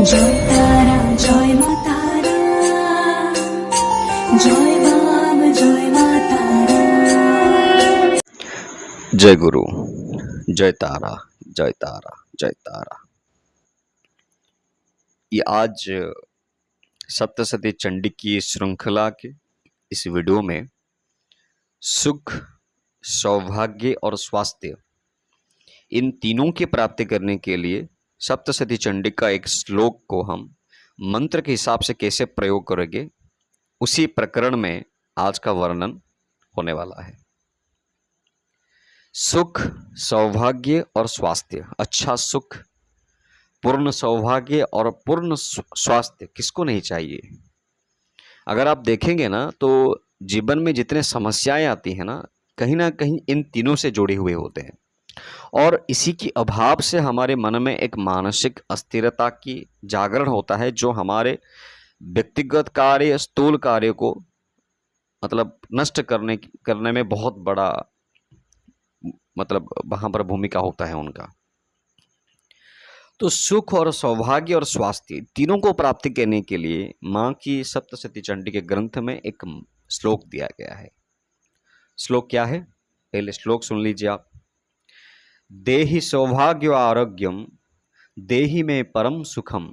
जय तारा जय मा तारा, जय बाब जय मा तारा। जय गुरु, जय तारा, जय तारा, जय तारा। ये आज सप्तशती चंडी की श्रृंखला के इस वीडियो में सुख, सौभाग्य और स्वास्थ्य इन तीनों की प्राप्ति करने के लिए सप्तशती चंडी का एक श्लोक को हम मंत्र के हिसाब से कैसे प्रयोग करेंगे, उसी प्रकरण में आज का वर्णन होने वाला है। सुख, सौभाग्य और स्वास्थ्य, अच्छा सुख, पूर्ण सौभाग्य और पूर्ण स्वास्थ्य किसको नहीं चाहिए। अगर आप देखेंगे ना तो जीवन में जितने समस्याएं आती हैं ना कहीं इन तीनों से जुड़े हुए होते हैं और इसी की अभाव से हमारे मन में एक मानसिक अस्थिरता की जागरण होता है, जो हमारे व्यक्तिगत कार्य, स्थूल कार्य को मतलब नष्ट करने में बहुत बड़ा वहां पर भूमिका होता है उनका। तो सुख और सौभाग्य और स्वास्थ्य तीनों को प्राप्ति करने के लिए माँ की सप्तशती चंडी के ग्रंथ में एक श्लोक दिया गया है। श्लोक क्या है, पहले श्लोक सुन लीजिए आप। देहि सौभाग्य आरोग्यम, देहि में परम सुखम,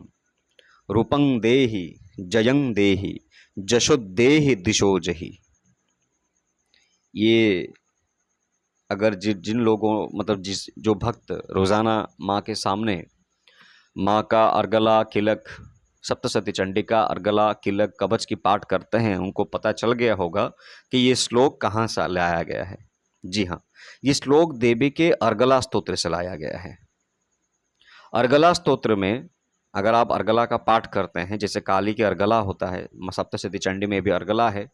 रूपं देहि जयं देहि, जशो देहि दिशो जहि। ये अगर जिन लोगों जो भक्त रोजाना माँ के सामने माँ का अर्गला, किलक, सप्तशती चंडी का अर्गला, किलक, कवच की पाठ करते हैं, उनको पता चल गया होगा कि ये श्लोक कहाँ से लाया गया है। जी हाँ, ये श्लोक देवी के अर्गला स्तोत्र से लाया गया है। अर्गला स्तोत्र में अगर आप अर्गला का पाठ करते हैं, जैसे काली के अर्गला होता है, सप्तशती चंडी में भी अर्गला है,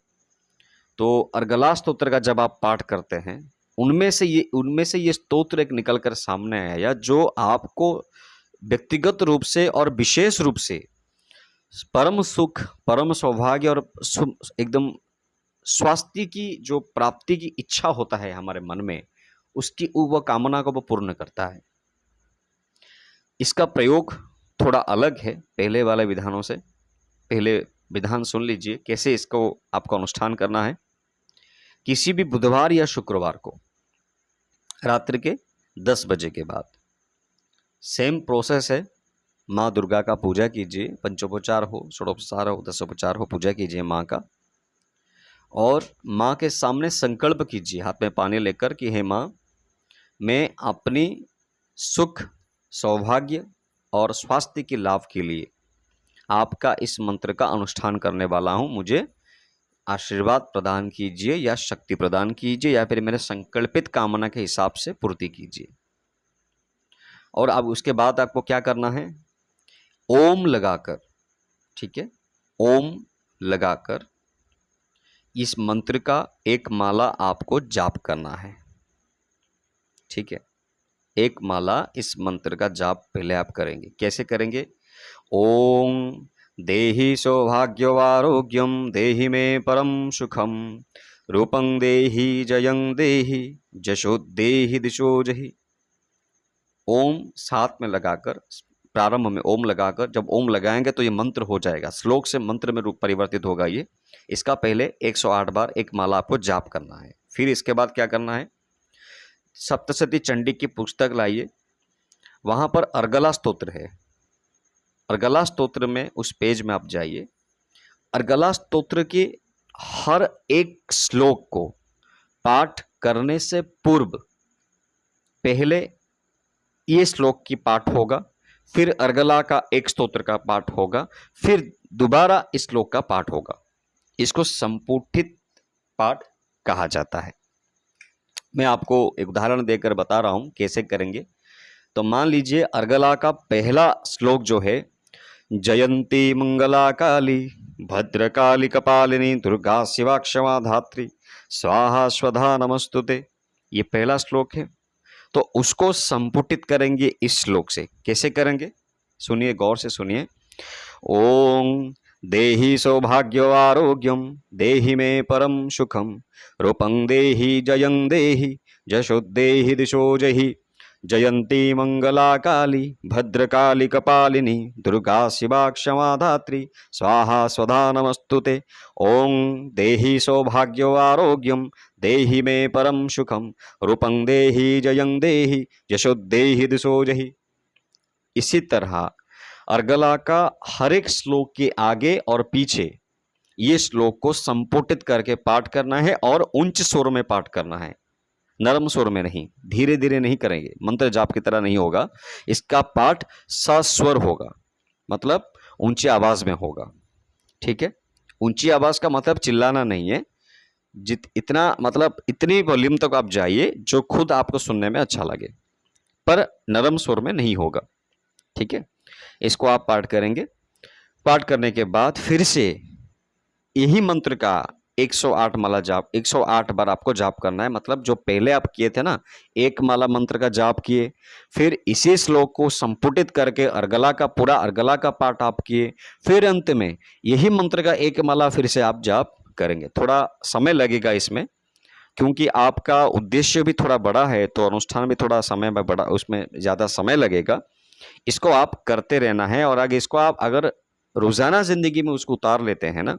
तो अर्गला स्तोत्र का जब आप पाठ करते हैं उनमें से ये स्तोत्र एक निकल कर सामने आया जो आपको व्यक्तिगत रूप से और विशेष रूप से परम सुख, परम सौभाग्य और एकदम स्वास्थ्य की जो प्राप्ति की इच्छा होता है हमारे मन में, उसकी वह कामना को वो पूर्ण करता है। इसका प्रयोग थोड़ा अलग है पहले वाले विधानों से। पहले विधान सुन लीजिए कैसे इसको आपको अनुष्ठान करना है। किसी भी बुधवार या शुक्रवार को रात्रि के 10 बजे के बाद सेम प्रोसेस है। माँ दुर्गा का पूजा कीजिए, पंचोपचार हो, षोडोपचार हो, दशोपचार हो, पूजा कीजिए माँ का, और माँ के सामने संकल्प कीजिए हाथ में पानी लेकर कि हे माँ, मैं अपनी सुख, सौभाग्य और स्वास्थ्य के लाभ के लिए आपका इस मंत्र का अनुष्ठान करने वाला हूँ। मुझे आशीर्वाद प्रदान कीजिए या शक्ति प्रदान कीजिए या फिर मेरे संकल्पित कामना के हिसाब से पूर्ति कीजिए। और अब उसके बाद आपको क्या करना है, ओम लगाकर, ठीक है, ओम लगाकर इस मंत्र का एक माला आपको जाप करना है। ठीक है, एक माला इस मंत्र का जाप पहले आप करेंगे। कैसे करेंगे, ओम देहि सौभाग्यवारोग्यम, देहि में परम सुखम, रूपं देहि जयं देहि, जशो देहि दिशो जहि। ओम साथ में लगाकर, प्रारंभ में ओम लगाकर, जब ओम लगाएंगे तो ये मंत्र हो जाएगा, श्लोक से मंत्र में रूप परिवर्तित होगा ये। इसका पहले 108 बार एक माला आपको जाप करना है। फिर इसके बाद क्या करना है, सप्तशती चंडी की पुस्तक लाइए, वहां पर अर्गला स्तोत्र है। अर्गला स्तोत्र में उस पेज में आप जाइए। अर्गला स्तोत्र के हर एक श्लोक को पाठ करने से पूर्व पहले ये श्लोक की पाठ होगा, फिर अर्गला का एक स्तोत्र का पाठ होगा, फिर दोबारा इस श्लोक का पाठ होगा। इसको संपुटित पाठ कहा जाता है। मैं आपको एक उदाहरण देकर बता रहा हूं कैसे करेंगे। तो मान लीजिए अर्गला का पहला श्लोक जो है, जयंती मंगला काली भद्रकाली कपालिनी दुर्गा शिवा क्षमा धात्री स्वाहा स्वधा नमस्तुते, ये पहला श्लोक है। तो उसको संपुटित करेंगे इस श्लोक से। कैसे करेंगे, सुनिए, गौर से सुनिए। ओम देहि सौभाग्य आरोग्यम, देहि में परम सुखम, रूपं देहि जयं देहि, जशो देहि दिशो जहि, जयंती मंगला काली भद्रकाली कपालिनी दुर्गा शिवा क्षमा धात्री स्वाहा स्वधा नमस्तुते। ओं देहि सौभाग्यो आरोग्यम देहि मे परम सुखम रूपं देहि जयं देहि यशो देहि दिशो जहि। इसी तरह अर्गला का हर एक श्लोक के आगे और पीछे ये श्लोक को संपुटित करके पाठ करना है और उच्च स्वर में पाठ करना है, नरम स्वर में नहीं, धीरे धीरे नहीं करेंगे, मंत्र जाप की तरह नहीं होगा। इसका पाठ सस्वर होगा, मतलब ऊंची आवाज में होगा। ठीक है, ऊंची आवाज का मतलब चिल्लाना नहीं है, इतना मतलब इतनी वॉल्यूम तक आप जाइए जो खुद आपको सुनने में अच्छा लगे, पर नरम स्वर में नहीं होगा। ठीक है, इसको आप पाठ करेंगे। पाठ करने के बाद फिर से यही मंत्र का 108 माला जाप, 108 बार आपको जाप करना है। मतलब जो पहले आप किए थे ना, एक माला मंत्र का जाप किए, फिर इसी श्लोक को संपुटित करके अर्गला का पूरा अर्गला का पाठ आप किए, फिर अंत में यही मंत्र का एक माला फिर से आप जाप करेंगे। थोड़ा समय लगेगा इसमें, क्योंकि आपका उद्देश्य भी थोड़ा बड़ा है, तो अनुष्ठान भी थोड़ा समय में बड़ा, उसमें ज़्यादा समय लगेगा। इसको आप करते रहना है, और आगे इसको आप अगर रोजाना जिंदगी में उसको उतार लेते हैं ना,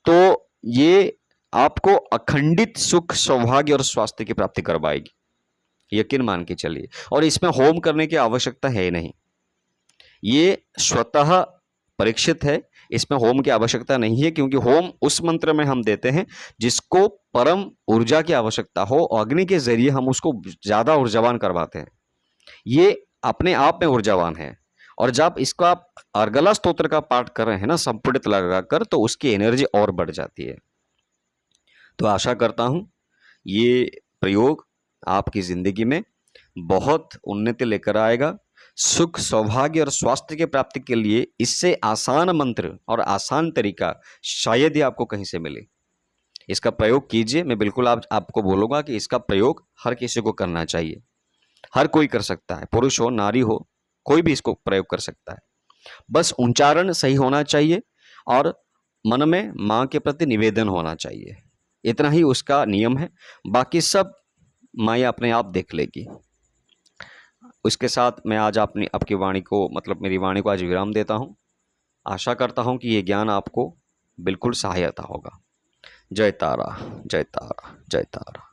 तो ये आपको अखंडित सुख, सौभाग्य और स्वास्थ्य की प्राप्ति करवाएगी, यकीन मान के चलिए। और इसमें होम करने की आवश्यकता है नहीं, ये स्वतः परीक्षित है, इसमें होम की आवश्यकता नहीं है, क्योंकि होम उस मंत्र में हम देते हैं जिसको परम ऊर्जा की आवश्यकता हो, अग्नि के जरिए हम उसको ज्यादा ऊर्जावान करवाते हैं। ये अपने आप में ऊर्जावान है, और जब इसको आप अर्गला स्तोत्र का पाठ कर रहे हैं ना संपुटित लगाकर, तो उसकी एनर्जी और बढ़ जाती है। तो आशा करता हूं ये प्रयोग आपकी जिंदगी में बहुत उन्नति लेकर आएगा। सुख, सौभाग्य और स्वास्थ्य की प्राप्ति के लिए इससे आसान मंत्र और आसान तरीका शायद ही आपको कहीं से मिले। इसका प्रयोग कीजिए। मैं बिल्कुल आपको बोलूँगा कि इसका प्रयोग हर किसी को करना चाहिए। हर कोई कर सकता है, पुरुष हो नारी हो, कोई भी इसको प्रयोग कर सकता है। बस उच्चारण सही होना चाहिए और मन में माँ के प्रति निवेदन होना चाहिए, इतना ही उसका नियम है। बाकी सब माया अपने आप देख लेगी। उसके साथ मैं आज आपकी वाणी को, मतलब मेरी वाणी को आज विराम देता हूँ। आशा करता हूँ कि ये ज्ञान आपको बिल्कुल सहायता होगा। जय तारा, जय तारा, जय तारा।